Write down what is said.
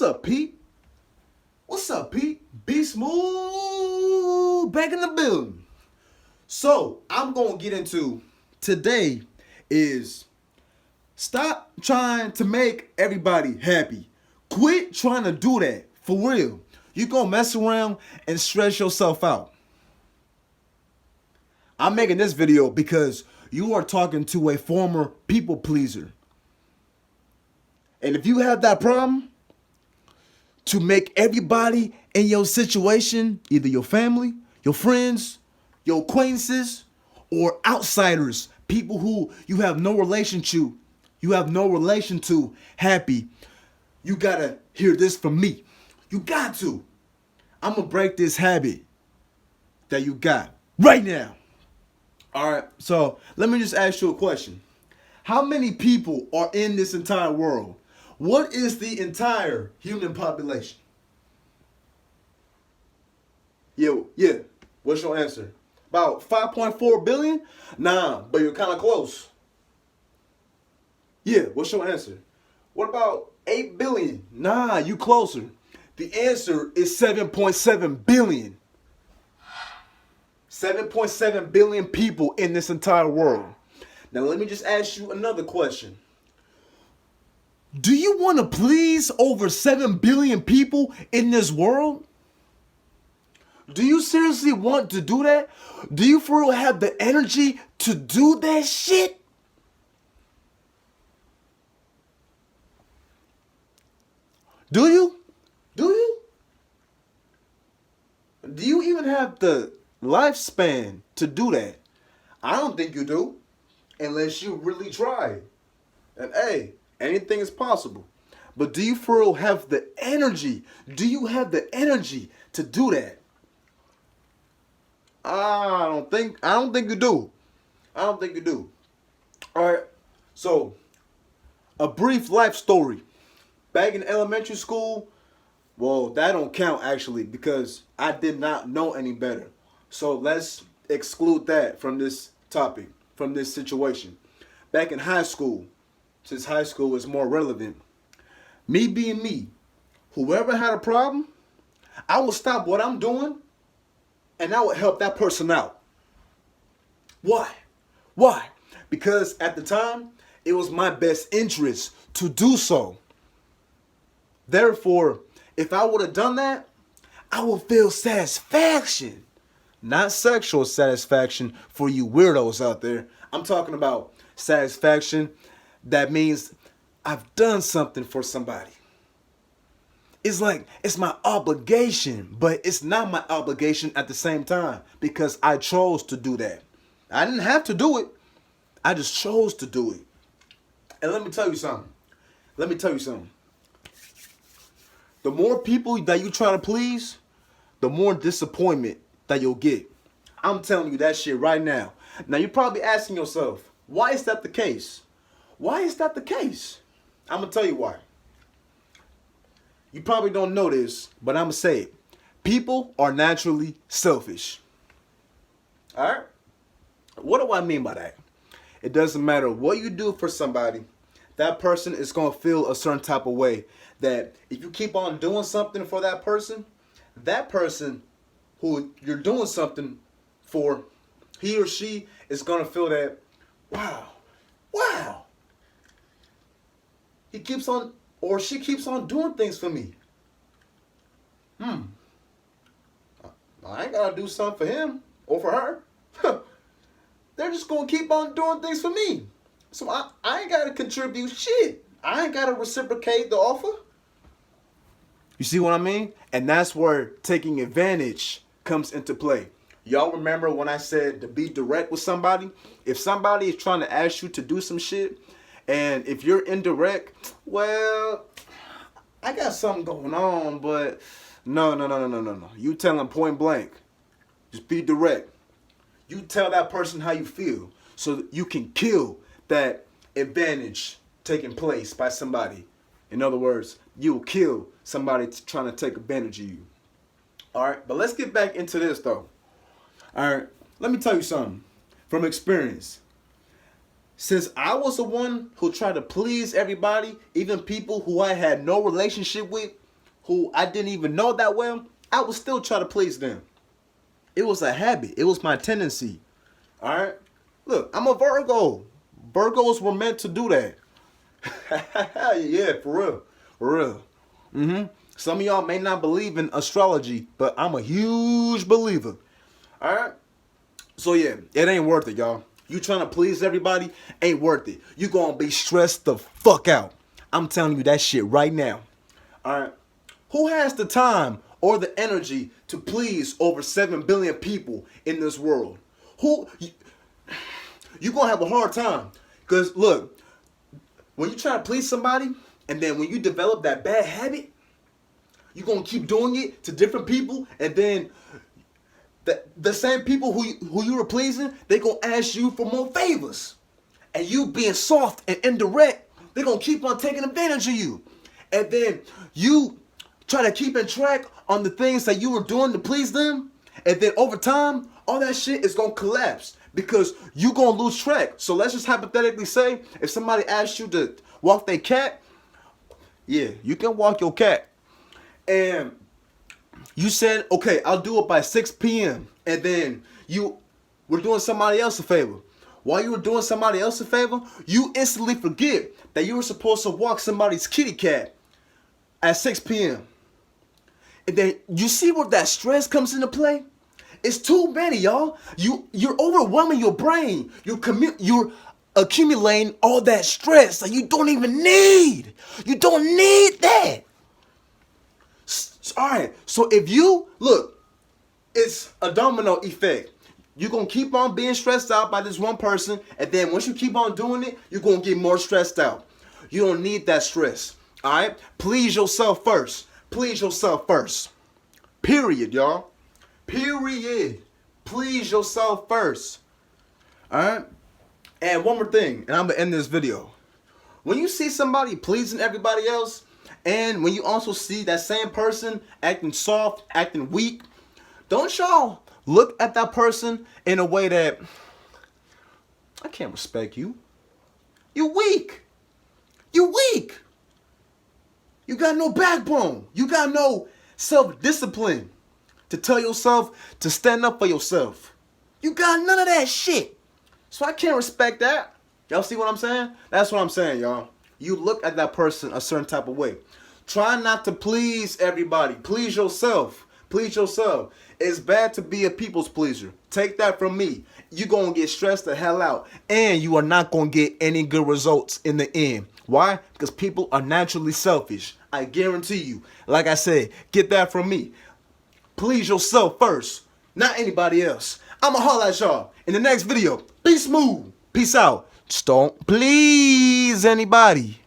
What's up, Pete? What's up, Pete? Be smooth back in the building. So, I'm going to get into today is stop trying to make everybody happy. Quit trying to do that. For real. You're going to mess around and stress yourself out. I'm making this video because you are talking to a former people pleaser. And if you have that problem, to make everybody in your situation, either your family, your friends, your acquaintances, or outsiders, people who you have no relation to, happy, you gotta hear this from me. You got to. I'm gonna break this habit that you got right now. All right, so let me just ask you a question. How many people are in this entire world? What is the entire human population? Yeah. What's your answer? About 5.4 billion? Nah, but you're kind of close. Yeah, what's your answer? What about 8 billion? Nah, you closer. The answer is 7.7 billion. 7.7 billion people in this entire world. Now let me just ask you another question. Do you want to please over 7 billion people in this world? Do you seriously want to do that? Do you for real have the energy to do that shit? Do you? Do you? Do you even have the lifespan to do that? I don't think you do. Unless you really try. And hey, anything is possible. But do you for real have the energy? Do you have the energy to do that? I don't think you do. I don't think you do. Alright. So, a brief life story. Back in elementary school, well, that don't count actually because I did not know any better. So let's exclude that from this topic, from this situation. Back in high school, since high school is more relevant, me being me, whoever had a problem, I would stop what I'm doing and I would help that person out. Why? Why? Because at the time, it was my best interest to do so. Therefore, if I would have done that, I would feel satisfaction. Not sexual satisfaction for you weirdos out there. I'm talking about satisfaction that means I've done something for somebody. It's like it's my obligation, but it's not my obligation at the same time because I chose to do that. I didn't have to do it. I just chose to do it. And let me tell you something. The more people that you try to please, the more disappointment that you'll get. I'm telling you that shit right now. Now you're probably asking yourself, why is that the case? Why is that the case? I'm going to tell you why. You probably don't know this, but I'm going to say it. People are naturally selfish. Alright? What do I mean by that? It doesn't matter what you do for somebody, that person is going to feel a certain type of way. That if you keep on doing something for that person who you're doing something for, he or she is going to feel that, wow, he keeps on, or she keeps on doing things for me. I ain't got to do something for him or for her. They're just going to keep on doing things for me. So I ain't got to contribute shit. I ain't got to reciprocate the offer. You see what I mean? And that's where taking advantage comes into play. Y'all remember when I said to be direct with somebody? If somebody is trying to ask you to do some shit, and if you're indirect, well, I got something going on, but no. You tell them point blank. Just be direct. You tell that person how you feel so that you can kill that advantage taking place by somebody. In other words, you'll kill somebody trying to take advantage of you. All right, but let's get back into this though. All right, let me tell you something from experience. Since I was the one who tried to please everybody, even people who I had no relationship with, who I didn't even know that well, I would still try to please them. It was a habit. It was my tendency. All right? Look, I'm a Virgo. Virgos were meant to do that. Yeah, for real. For real. Some of y'all may not believe in astrology, but I'm a huge believer. All right? So, yeah, it ain't worth it, y'all. You trying to please everybody ain't worth it. You gonna be stressed the fuck out. I'm telling you that shit right now. All right? Who has the time or the energy to please over 7 billion people in this world? You gonna have a hard time. Because, look, when you try to please somebody, and then when you develop that bad habit, you're going to keep doing it to different people, and then the same people who you were pleasing, they're going to ask you for more favors. And you being soft and indirect, they're going to keep on taking advantage of you. And then you try to keep in track on the things that you were doing to please them, and then over time, all that shit is going to collapse because you're going to lose track. So let's just hypothetically say if somebody asks you to walk their cat, yeah, you can walk your cat. And you said, okay, I'll do it by 6 p.m. And then you were doing somebody else a favor. While you were doing somebody else a favor, you instantly forget that you were supposed to walk somebody's kitty cat at 6 p.m. And then you see where that stress comes into play? It's too many, y'all. You're overwhelming your brain. You're accumulating all that stress that you don't even need. You don't need that. All right. So if you look, it's a domino effect. You're going to keep on being stressed out by this one person. And then once you keep on doing it, you're going to get more stressed out. You don't need that stress. All right. Please yourself first. Please yourself first. Period, y'all. Period. Please yourself first. Alright? And one more thing, and I'm going to end this video. When you see somebody pleasing everybody else, and when you also see that same person acting soft, acting weak, don't y'all look at that person in a way that, I can't respect you. You weak. You weak. You got no backbone. You got no self-discipline to tell yourself to stand up for yourself. You got none of that shit. So I can't respect that. Y'all see what I'm saying? That's what I'm saying, y'all. You look at that person a certain type of way. Try not to please everybody. Please yourself. Please yourself. It's bad to be a people's pleaser. Take that from me. You're going to get stressed the hell out. And you are not going to get any good results in the end. Why? Because people are naturally selfish. I guarantee you. Like I said, get that from me. Please yourself first, not anybody else. I'ma holla at y'all in the next video. Be smooth. Peace out. Just don't please anybody.